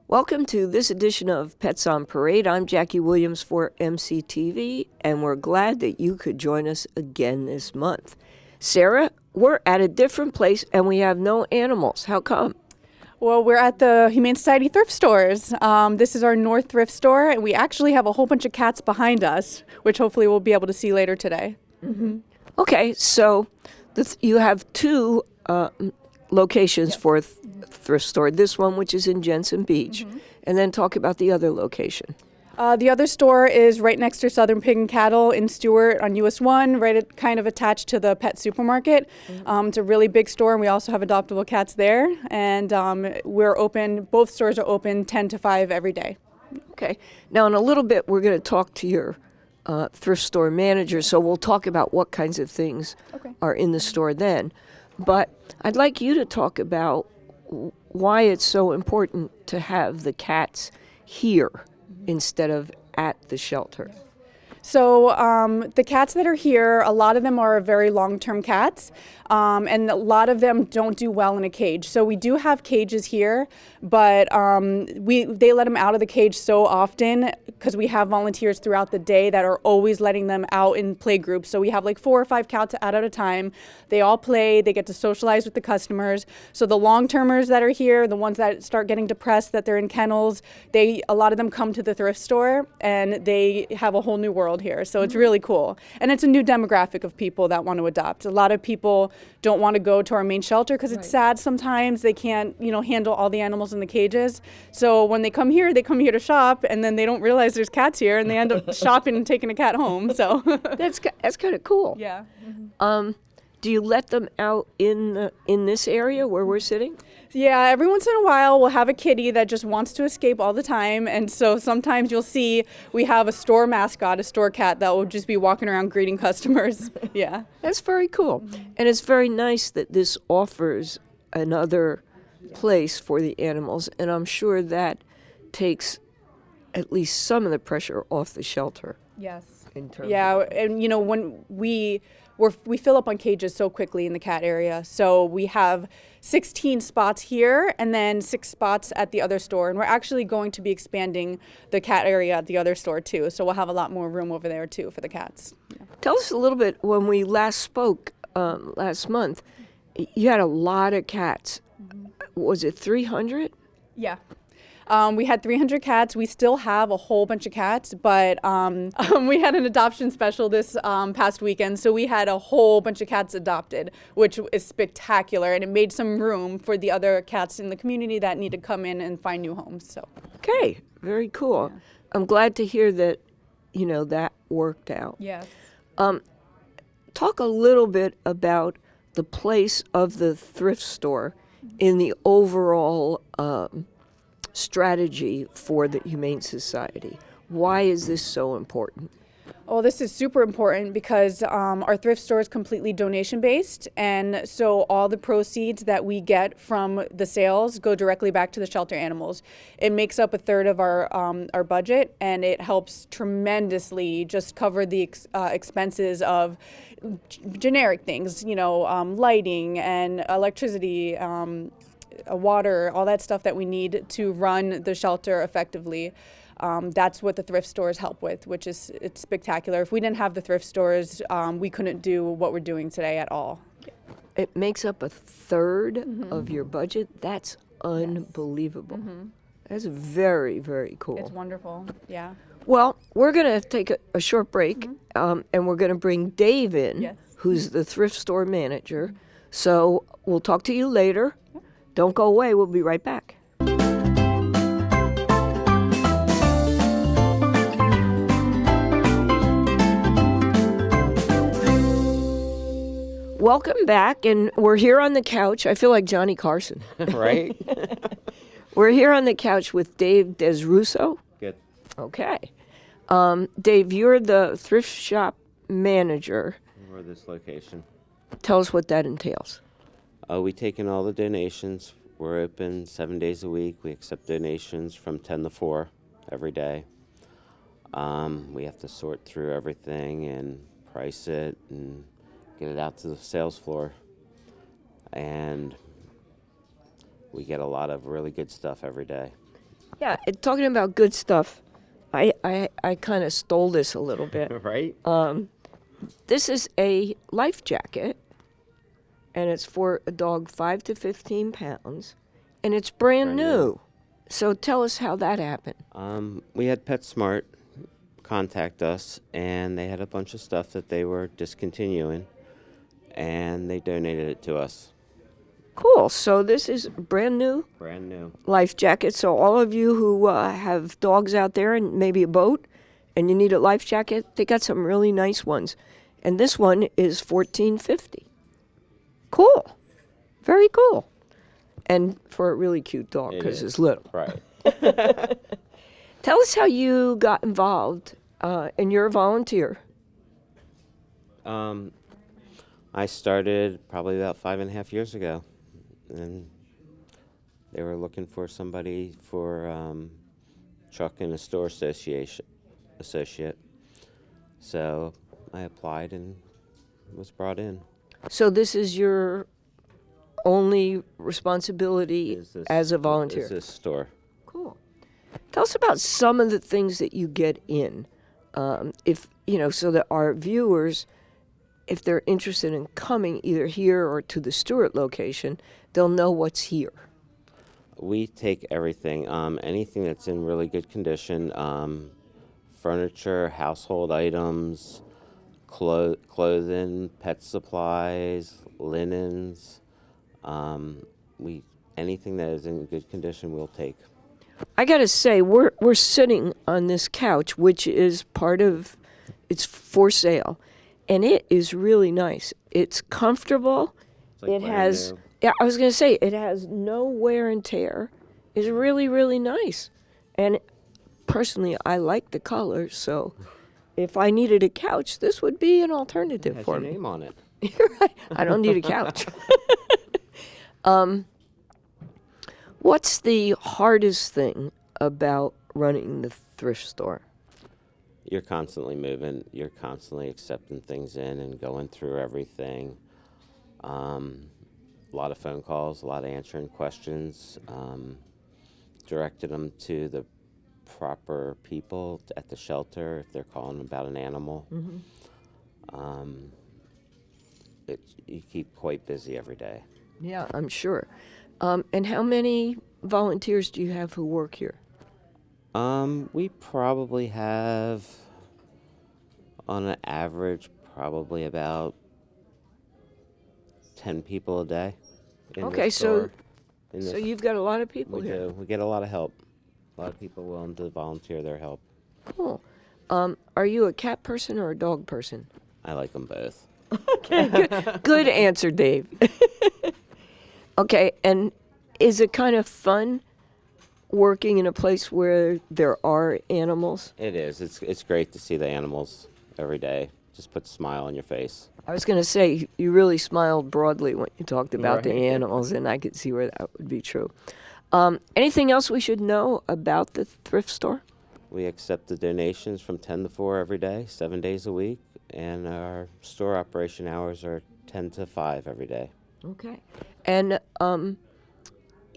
Welcome to this edition of Pets on Parade. I'm Jackie Williams for MCTV, and we're glad that you could join us again this month. Sara, we're at a different place, and we have no animals. How come? Well, we're at the Humane Society thrift stores. This is our North thrift store, and we actually have a whole bunch of cats behind us, which hopefully we'll be able to see later today. Mm-hmm. Okay, so you have two locations for a thrift store. This one, which is in Jensen Beach, and then talk about the other location. The other store is right next to Southern Pig and Cattle in Stewart on US 1, kind of attached to the pet supermarket. It's a really big store, and we also have adoptable cats there. And we're open, both stores are open 10 to 5 every day. Okay. Now, in a little bit, we're going to talk to your thrift store manager, so we'll talk about what kinds of things are in the store then. But I'd like you to talk about why it's so important to have the cats here instead of at the shelter. So the cats that are here, a lot of them are very long-term cats, and a lot of them don't do well in a cage. So we do have cages here, but they let them out of the cage so often because we have volunteers throughout the day that are always letting them out in play groups. So we have like 4 or 5 cats out at a time. They all play, they get to socialize with the customers. So the long-termers that are here, the ones that start getting depressed that they're in kennels, a lot of them come to the thrift store and they have a whole new world here. So it's really cool. And it's a new demographic of people that want to adopt. A lot of people don't want to go to our main shelter because it's sad sometimes. They can't, handle all the animals in the cages. So when they come here to shop, and then they don't realize there's cats here, and they end up shopping and taking a cat home. So that's kind of cool. Yeah. Do you let them out in this area where we're sitting? Yeah, every once in a while we'll have a kitty that just wants to escape all the time, and so sometimes you'll see we have a store mascot, a store cat that will just be walking around greeting customers. Yeah. That's very cool. And it's very nice that this offers another place for the animals, and I'm sure that takes at least some of the pressure off the shelter. Yes. Yeah, and when we fill up on cages so quickly in the cat area. So we have 16 spots here and then 6 spots at the other store. And we're actually going to be expanding the cat area at the other store too. So we'll have a lot more room over there too for the cats. Yeah. Tell us a little bit, when we last spoke last month, you had a lot of cats. Was it 300? Yeah. We had 300 cats. We still have a whole bunch of cats, but we had an adoption special this past weekend, so we had a whole bunch of cats adopted, which is spectacular, and it made some room for the other cats in the community that need to come in and find new homes. So. Okay, very cool. Yeah. I'm glad to hear that, that worked out. Yes. Talk a little bit about the place of the thrift store in the overall strategy for the Humane Society. Why is this so important? Well, this is super important because our thrift store is completely donation-based, and so all the proceeds that we get from the sales go directly back to the shelter animals. It makes up 1/3 of our budget, and it helps tremendously just cover the expenses of generic things, lighting and electricity, water, all that stuff that we need to run the shelter effectively. That's what the thrift stores help with, it's spectacular. If we didn't have the thrift stores, we couldn't do what we're doing today at all. It makes up 1/3 of your budget. That's unbelievable. That's very, very cool. It's wonderful, yeah. Well, we're going to take a short break, and we're going to bring Dave in, who's the thrift store manager. So we'll talk to you later. Don't go away. We'll be right back. welcome back, and we're here on the couch. I feel like Johnny Carson. Right? We're here on the couch with Dave Desrusso. Good. Okay. Dave, you're the thrift shop manager. For this location. Tell us what that entails. We take in all the donations. We're open 7 days a week. We accept donations from 10 to 4 every day. We have to sort through everything and price it and get it out to the sales floor. And we get a lot of really good stuff every day. Yeah, talking about good stuff, I kind of stole this a little bit. Right? This is a life jacket, and it's for a dog 5 to 15 pounds, and it's brand new. So tell us how that happened. We had PetSmart contact us, and they had a bunch of stuff that they were discontinuing, and they donated it to us. Cool. So this is brand new Brand new. life jacket. So all of you who have dogs out there and maybe a boat and you need a life jacket, they got some really nice ones. And this one is $14.50. Cool. Very cool. And for a really cute dog because it's little. Right. Tell us how you got involved, and you're a volunteer. I started probably about 5.5 years ago, and they were looking for somebody for truck and a store associate. So I applied and was brought in. So this is your only responsibility Is this- as a volunteer? Is this store? Cool. Tell us about some of the things that you get in, if so that our viewers, if they're interested in coming either here or to the Stewart location, they'll know what's here. We take everything, anything that's in really good condition, furniture, household items, clothing, pet supplies, linens. Anything that is in good condition, we'll take. I gotta say, we're sitting on this couch, which is it's for sale, and it is really nice. It's comfortable. It's like It brand has, new. yeah, I was gonna say it has no wear and tear. It's really, really nice, and personally, I like the color. So, if I needed a couch, this would be an alternative Has for your me. name on it. You're right. I don't need a couch. What's the hardest thing about running the thrift store? You're constantly moving. You're constantly accepting things in and going through everything. A lot of phone calls, a lot of answering questions, directing them to the proper people at the shelter if they're calling about an animal. You keep quite busy every day. Yeah, I'm sure. And how many volunteers do you have who work here? We probably have, on an average, probably about 10 people a day. In the Okay, store. so you've got a lot of people We here. do. We get a lot of help. A lot of people willing to volunteer their help. Cool. Are you a cat person or a dog person? I like them both. Good answer, Dave. Okay, and is it kind of fun working in a place where there are animals? It is. It's great to see the animals every day. Just puts a smile on your face. I was going to say, you really smiled broadly when you talked about the Right. animals, and I could see where that would be true. Anything else we should know about the thrift store? We accept the donations from 10 to 4 every day, 7 days a week, and our store operation hours are 10 to 5 every day. Okay. And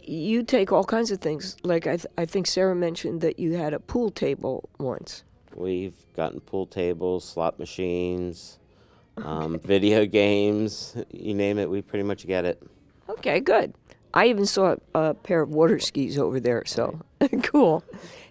you take all kinds of things. Like I think Sara mentioned that you had a pool table once. We've gotten pool tables, slot machines, video games, you name it, we pretty much get it. Okay, good. I even saw a pair of water skis over there, so cool.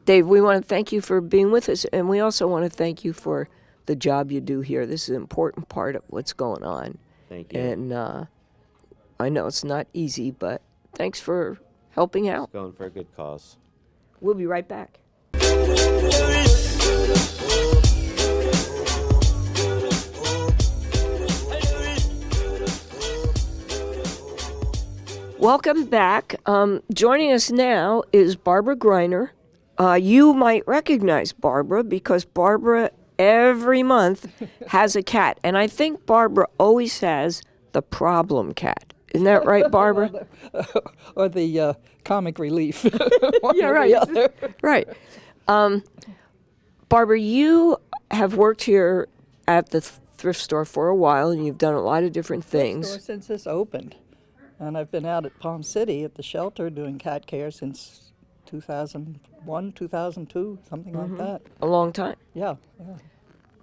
Dave, we want to thank you for being with us, and we also want to thank you for the job you do here. This is an important part of what's going on. Thank you. And I know it's not easy, but thanks for helping out. Going for a good cause. We'll be right back. Welcome back. Joining us now is Barbara Greiner. You might recognize Barbara because Barbara every month has a cat. And I think Barbara always has the problem cat. Isn't that right, Barbara? Or the comic relief. Yeah, right. Right. Barbara, you have worked here at the thrift store for a while, and you've done a lot of different things. Store since this opened. And I've been out at Palm City at the shelter doing cat care since 2001, 2002, something like that. A long time. Yeah.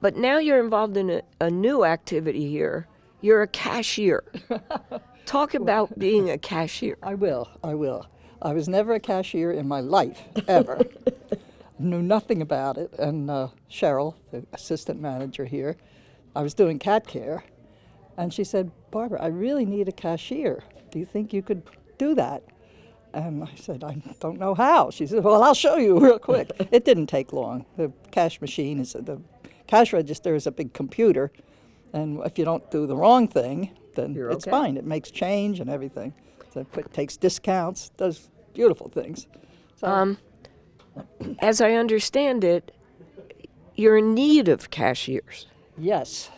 But now you're involved in a new activity here. You're a cashier. Talk about being a cashier. I will. I was never a cashier in my life, ever. Knew nothing about it. And Cheryl, the assistant manager here, I was doing cat care. And she said, Barbara, I really need a cashier. Do you think you could do that? And I said, I don't know how. She said, well, I'll show you real quick. It didn't take long. The cash machine the cash register is a big computer. And if you don't do the wrong thing, then it's fine. It makes change and everything. So it takes discounts, does beautiful things. So, As I understand it, you're in need of cashiers. Yes.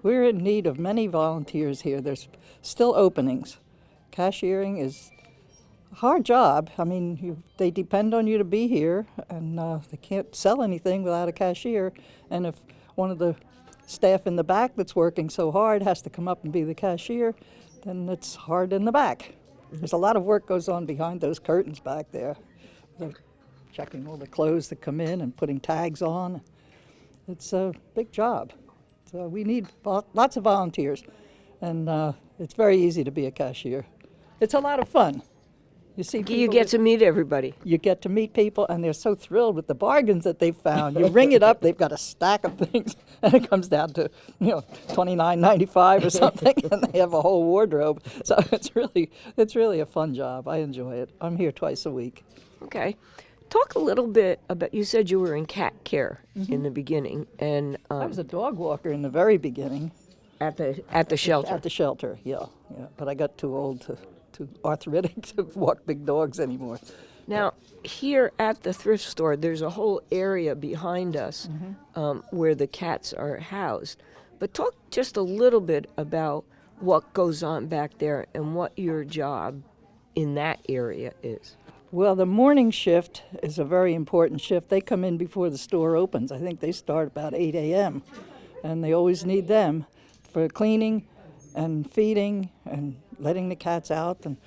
We're in need of many volunteers here. There's still openings. Cashiering is a hard job. I mean, they depend on you to be here, and they can't sell anything without a cashier. And if one of the staff in the back that's working so hard has to come up and be the cashier, then it's hard in the back. There's a lot of work goes on behind those curtains back there. They're checking all the clothes that come in and putting tags on. It's a big job. So we need lots of volunteers, and it's very easy to be a cashier. It's a lot of fun. You see, You get to meet everybody. You get to meet people, and they're so thrilled with the bargains that they've found. You ring it up, they've got a stack of things, and it comes down to $29.95 or something, and they have a whole wardrobe. So it's really a fun job. I enjoy it. I'm here twice a week. Okay. Talk a little bit about, you said you were in cat care in the beginning, and I was a dog walker in the very beginning. at the shelter. At the shelter, yeah. But I got too old too arthritic to walk big dogs anymore. Now, here at the thrift store, there's a whole area behind us where the cats are housed. But talk just a little bit about what goes on back there and what your job in that area is. Well, the morning shift is a very important shift. They come in before the store opens. I think they start about 8 a.m., and they always need them for cleaning and feeding and letting the cats out and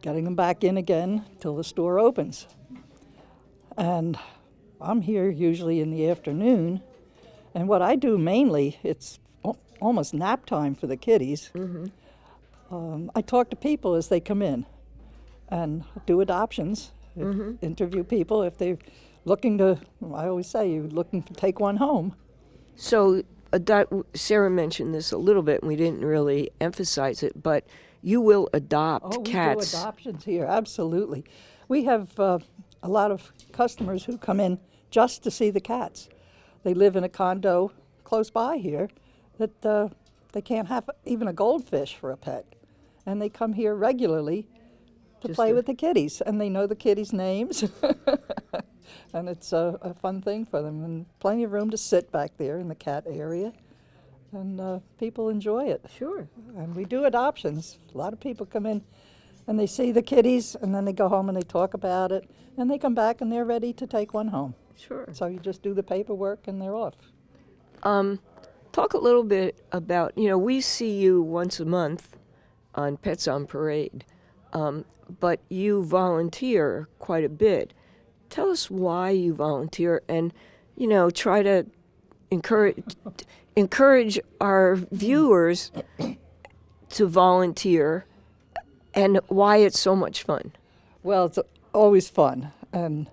getting them back in again till the store opens. And I'm here usually in the afternoon, and what I do mainly, it's almost nap time for the kitties. I talk to people as they come in and do adoptions, interview people if they're looking to, I always say, you're looking to take one home. So Sarah mentioned this a little bit, and we didn't really emphasize it, but you will adopt cats. We do adoptions here, absolutely. We have a lot of customers who come in just to see the cats. They live in a condo close by here that they can't have even a goldfish for a pet. And they come here regularly to play with the kitties, and they know the kitties' names. And it's a fun thing for them, and plenty of room to sit back there in the cat area, and people enjoy it. Sure. And we do adoptions. A lot of people come in and they see the kitties, and then they go home and they talk about it, and they come back and they're ready to take one home. Sure. So you just do the paperwork and they're off. Talk a little bit about, we see you once a month on Pets on Parade, but you volunteer quite a bit. Tell us why you volunteer, and try to encourage our viewers to volunteer, and why it's so much fun. Well, it's always fun, and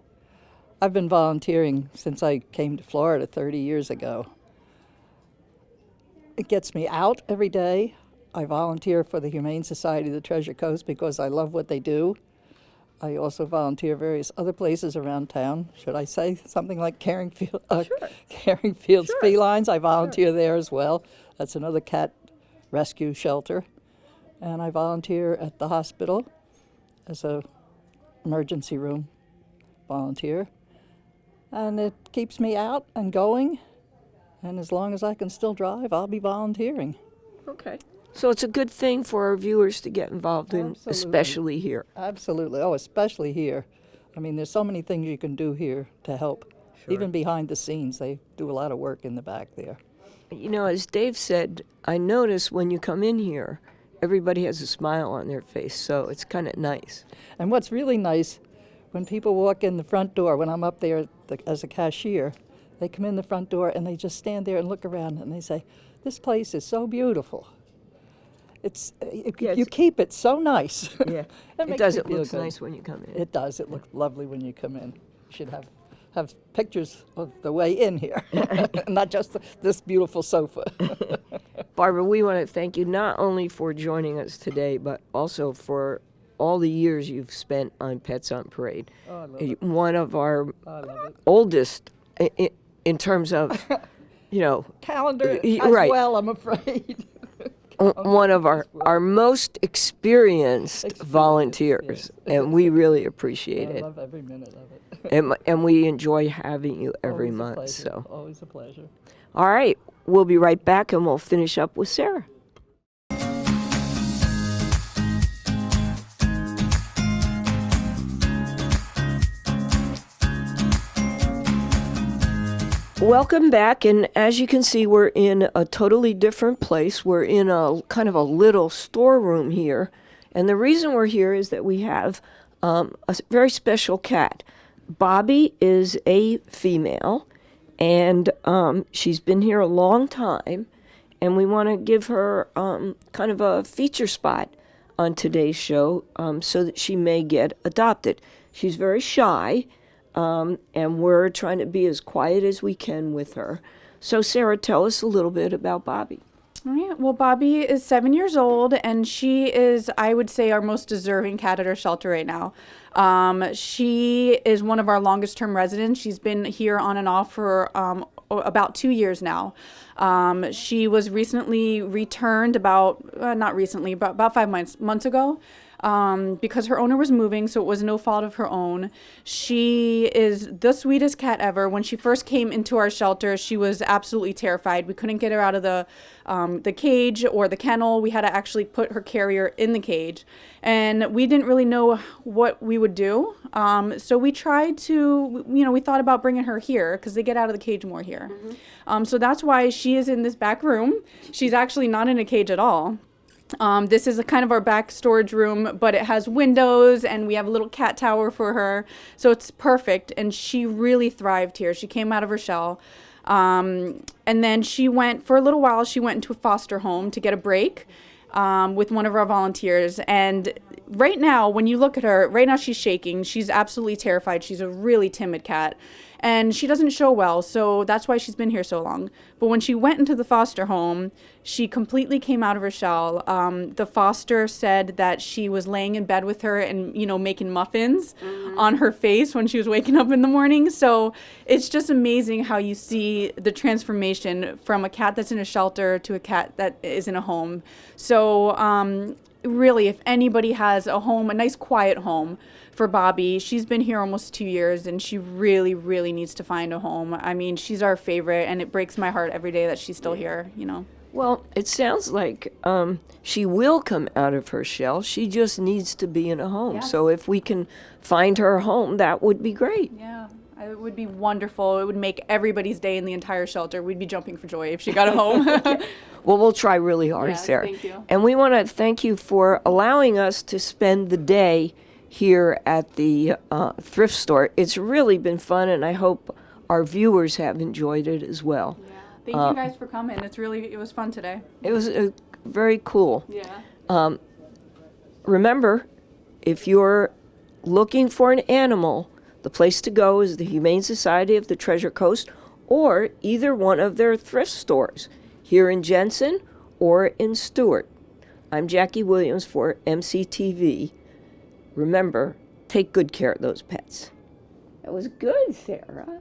I've been volunteering since I came to Florida 30 years ago. It gets me out every day. I volunteer for the Humane Society of the Treasure Coast because I love what they do. I also volunteer various other places around town. Should I say something like Caring Fields Felines? I volunteer there as well. That's another cat rescue shelter. and I volunteer at the hospital as a emergency room volunteer. And it keeps me out and going, and as long as I can still drive, I'll be volunteering. Okay. So it's a good thing for our viewers to get involved in, Absolutely. especially here. Absolutely. Oh, especially here. I mean, there's so many things you can do here to help. Even behind the scenes, they do a lot of work in the back there. You know, as Dave said, I notice when you come in here, everybody has a smile on their face, so it's kind of nice. And what's really nice, when people walk in the front door, when I'm up there as a cashier, they come in the front door and they just stand there and look around and they say, "This place is so beautiful." You keep it so nice. Yeah, It makes does. me It feel looks good. nice when you come in. It does. It looks lovely when you come in. You should have pictures of the way in here, not just this beautiful sofa. Barbara, we want to thank you not only for joining us today, but also for all the years you've spent on Pets on Parade. Oh, I love it. One of our I love it. oldest in terms of, Calendar Y- as right. well, I'm afraid. one of our most experienced volunteers, and we really appreciate I it. love every minute of it. And we enjoy having you every Always a month. pleasure. So, Always a pleasure. all right, we'll be right back, and we'll finish up with Sara. Welcome back, and as you can see, we're in a totally different place. We're in a kind of a little storeroom here, and the reason we're here is that we have a very special cat. Bobby is a female, and she's been here a long time, and we want to give her kind of a feature spot on today's show so that she may get adopted. She's very shy, and we're trying to be as quiet as we can with her. So, Sara, tell us a little bit about Bobby. All right. Well, Bobby is 7 years old, and she is, I would say, our most deserving cat at our shelter right now. She is one of our longest term residents. She's been here on and off for about 2 years now. She was recently returned not recently, but about 5 months ago. Because her owner was moving, so it was no fault of her own. She is the sweetest cat ever. When she first came into our shelter, she was absolutely terrified. We couldn't get her out of the cage or the kennel. We had to actually put her carrier in the cage, and we didn't really know what we would do. So we tried to, we thought about bringing her here because they get out of the cage more here. So that's why she is in this back room. She's actually not in a cage at all. This is a kind of our back storage room, but it has windows, and we have a little cat tower for her. So it's perfect, and she really thrived here. She came out of her shell. And then for a little while, she went into a foster home to get a break with one of our volunteers. And right now, when you look at her, right now she's shaking. She's absolutely terrified. She's a really timid cat. And she doesn't show well, so that's why she's been here so long. But when she went into the foster home, she completely came out of her shell. The foster said that she was laying in bed with her and, making muffins on her face when she was waking up in the morning. So it's just amazing how you see the transformation from a cat that's in a shelter to a cat that is in a home. So really, if anybody has a home, a nice quiet home for Bobby, she's been here almost 2 years, and she really, really needs to find a home. I mean, she's our favorite, and it breaks my heart every day that she's still here, Well, it sounds like she will come out of her shell. She just needs to be in a home. Yes. So if we can find her a home, that would be great. Yeah, it would be wonderful. It would make everybody's day in the entire shelter. We'd be jumping for joy if she got a home. Well, we'll try really hard, Yes, Sara. thank you. And we want to thank you for allowing us to spend the day here at the thrift store. It's really been fun, and I hope our viewers have enjoyed it as well. Thank you guys for coming. It was fun today. It was very cool. Yeah. Remember, if you're looking for an animal, the place to go is the Humane Society of the Treasure Coast or either one of their thrift stores here in Jensen or in Stewart. I'm Jackie Williams for MCTV. Remember, take good care of those pets. That was good, Sara.